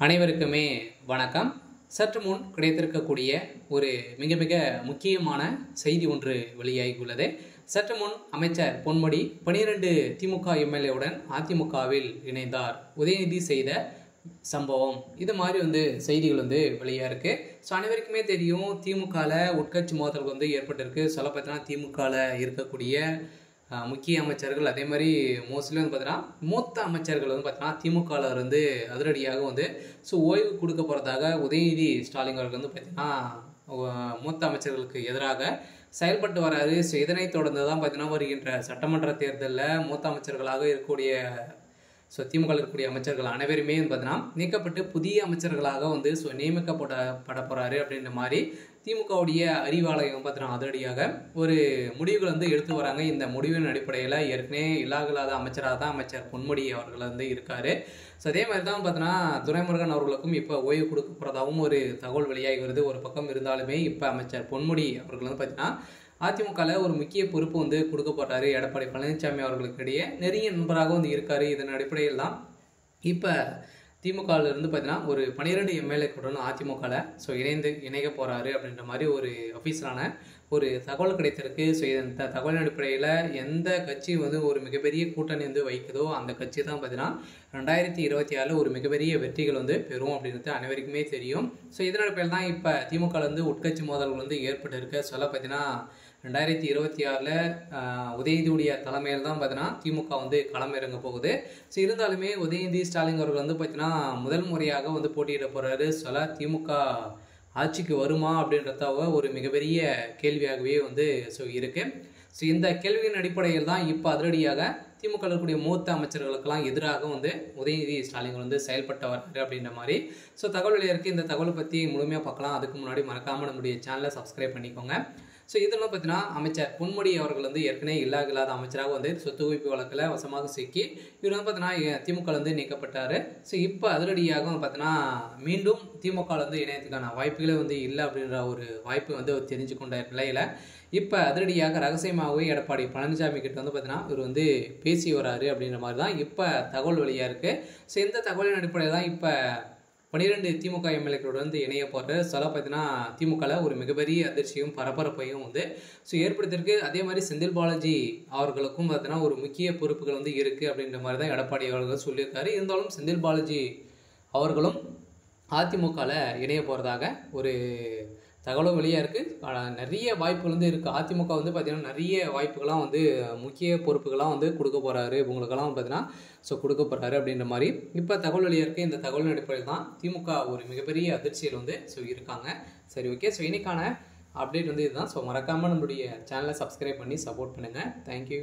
அனைவருக்குமே வணக்கம். சற்று முன் கிடைத்திருக்கக்கூடிய ஒரு மிக மிக முக்கியமான செய்தி ஒன்று வெளியாகியுள்ளது. சற்று முன் அமைச்சர் பொன்முடி 12 திமுக எம்எல்ஏவுடன் அதிமுகவில் இணைந்தார். உதயநிதி செய்த சம்பவம் இது மாதிரி செய்திகள் வெளியாக இருக்கு. ஸோ அனைவருக்குமே தெரியும், திமுகவில் உட்கட்சி மோதல் ஏற்பட்டிருக்கு. சொல்ல பார்த்தீங்கன்னா திமுகவில் இருக்கக்கூடிய முக்கிய அமைச்சர்கள், அதே மாதிரி மோஸ்ட்லி பார்த்தீங்கன்னா மூத்த அமைச்சர்கள் பார்த்தீங்கன்னா திமுகவில் இருந்து அதிரடியாக ஓய்வு கொடுக்க போகிறதாக உதயநிதி ஸ்டாலின் அவர்கள் பார்த்தீங்கன்னா மூத்த அமைச்சர்களுக்கு எதிராக செயல்பட்டு வராது. ஸோ இதனைத் தொடர்ந்து தான் பார்த்தீங்கன்னா வருகின்ற சட்டமன்ற தேர்தலில் மூத்த அமைச்சர்களாக இருக்கக்கூடிய திமுக இருக்கக்கூடிய அமைச்சர்கள் அனைவருமே பார்த்தீங்கன்னா நீக்கப்பட்டு புதிய அமைச்சர்களாக நியமிக்கப்பட போகிறாரு அப்படின்ற மாதிரி திமுகவுடைய அறிவாலயம் பார்த்தீங்கன்னா அதிரடியாக ஒரு முடிவுகள் எடுத்து வராங்க. இந்த முடிவின் அடிப்படையில் ஏற்கனவே இல்லாத அமைச்சராக தான் அமைச்சர் பொன்முடி அவர்கள் இருக்காரு. ஸோ அதே மாதிரி தான் பார்த்தீங்கன்னா துரைமுருகன் அவர்களுக்கும் இப்போ ஓய்வு கொடுக்க போகிறதாகவும் ஒரு தகவல் வெளியாகி வருது. ஒரு பக்கம் இருந்தாலுமே இப்போ அமைச்சர் பொன்முடி அவர்கள் பார்த்தீங்கன்னா அதிமுகவில் ஒரு முக்கிய பொறுப்பு கொடுக்க போட்டாரு. எடப்பாடி பழனிசாமி அவர்களுக்கு இடையே நெருங்கிய நண்பராக இருக்காரு. இதன் அடிப்படையில் தான் இப்போ திமுகவில் இருந்து பார்த்தீங்கன்னா ஒரு 12 எம்எல்ஏக்களுடன் அதிமுகவில் இணைய போகிறாரு அப்படின்ற மாதிரி ஒரு அஃபீஷியலான ஒரு தகவல் கிடைத்திருக்கு. ஸோ இந்த தகவலின் அடிப்படையில் எந்த கட்சி ஒரு மிகப்பெரிய கூட்டணி வைக்குதோ அந்த கட்சி தான் பார்த்தீங்கன்னா 2026 ஒரு மிகப்பெரிய வெற்றிகள் பெறும் அப்படின்றது அனைவருக்குமே தெரியும். ஸோ இதன் அடிப்படையில் தான் இப்போ திமுகவில் உட்கட்சி மோதல்கள் ஏற்பட்டு இருக்க. சொல்ல பார்த்தீங்கன்னா 2026 உதயநிதியுடைய தலைமையில் தான் பார்த்தீங்கன்னா திமுக களமிறங்க போகுது. ஸோ இருந்தாலுமே உதயநிதி ஸ்டாலின் அவர்கள் பார்த்தீங்கன்னா முதல் முறையாக போட்டியிட போகிறாரு. திமுக ஆட்சிக்கு வருமா அப்படின்றத ஒரு மிகப்பெரிய கேள்வியாகவே இருக்கு. ஸோ இந்த கேள்வியின் அடிப்படையில் தான் இப்போ அதிரடியாக திமுக இருக்கக்கூடிய மூத்த அமைச்சர்களுக்கெல்லாம் எதிராக உதயநிதி ஸ்டாலின் செயல்பட்டு வர்றாரு அப்படின்ற மாதிரி தகவல் வெளியாக இந்த தகவலை பற்றி முழுமையாக பார்க்கலாம். அதுக்கு முன்னாடி மறக்காமல் நம்முடைய சேனலை சப்ஸ்கிரைப் பண்ணிக்கோங்க. ஸோ இதெல்லாம் பார்த்தீங்கன்னா அமைச்சர் பொன்முடி அவர்கள் ஏற்கனவே இல்லாத அமைச்சராக சொத்து குவிப்பு வழக்கில் வசமாக சிக்கி இவர் பார்த்தீங்கன்னா திமுக நீக்கப்பட்டார். ஸோ இப்போ அதிரடியாக பார்த்தீங்கன்னா மீண்டும் திமுக இணையத்துக்கான வாய்ப்புகளே இல்லை அப்படின்ற ஒரு வாய்ப்பு தெரிஞ்சு கொண்ட நிலையில் இப்போ அதிரடியாக ரகசியமாகவே எடப்பாடி பழனிசாமி கிட்ட பார்த்தீங்கன்னா இவர் பேசி வராரு அப்படின்ற மாதிரி தான் இப்போ தகவல் வெளியாக இருக்குது. ஸோ இந்த தகவலின் அடிப்படையில் தான் இப்போ 12 திமுக எம்எல்ஏக்களுடன் இணைய போகிற பார்த்தீங்கன்னா திமுகவில் ஒரு மிகப்பெரிய அதிர்ச்சியும் பரபரப்பையும் ஏற்படுத்தியிருக்கு. அதே மாதிரி செந்தில் பாலாஜி அவர்களுக்கும் பார்த்தீங்கன்னா ஒரு முக்கிய பொறுப்புகள் இருக்குது அப்படின்ற மாதிரி தான் எடப்பாடி அவர்கள் சொல்லியிருக்காரு. இருந்தாலும் செந்தில் பாலாஜி அவர்களும் அதிமுகவில் இணைய போகிறதாக ஒரு தகவலும் வெளியாக இருக்குது. நிறைய வாய்ப்புகள் இருக்குது. அதிமுக பார்த்தீங்கன்னா நிறைய வாய்ப்புகள்லாம் முக்கிய பொறுப்புகள்லாம் கொடுக்க போகிறாரு இவங்களுக்கெல்லாம் பார்த்தீங்கன்னா கொடுக்க போகிறாரு அப்படின்ற மாதிரி இப்போ தகவல் வெளியாக இருக்குது. இந்த தகவலின் அடிப்படையில் தான் திமுக ஒரு மிகப்பெரிய அதிர்ச்சியில் இருக்காங்க. சரி, ஓகே. ஸோ இன்னைக்கான அப்டேட் இதுதான். ஸோ மறக்காமல் நம்மளுடைய சேனலை சப்ஸ்கிரைப் பண்ணி சப்போர்ட் பண்ணுங்கள். தேங்க்யூ.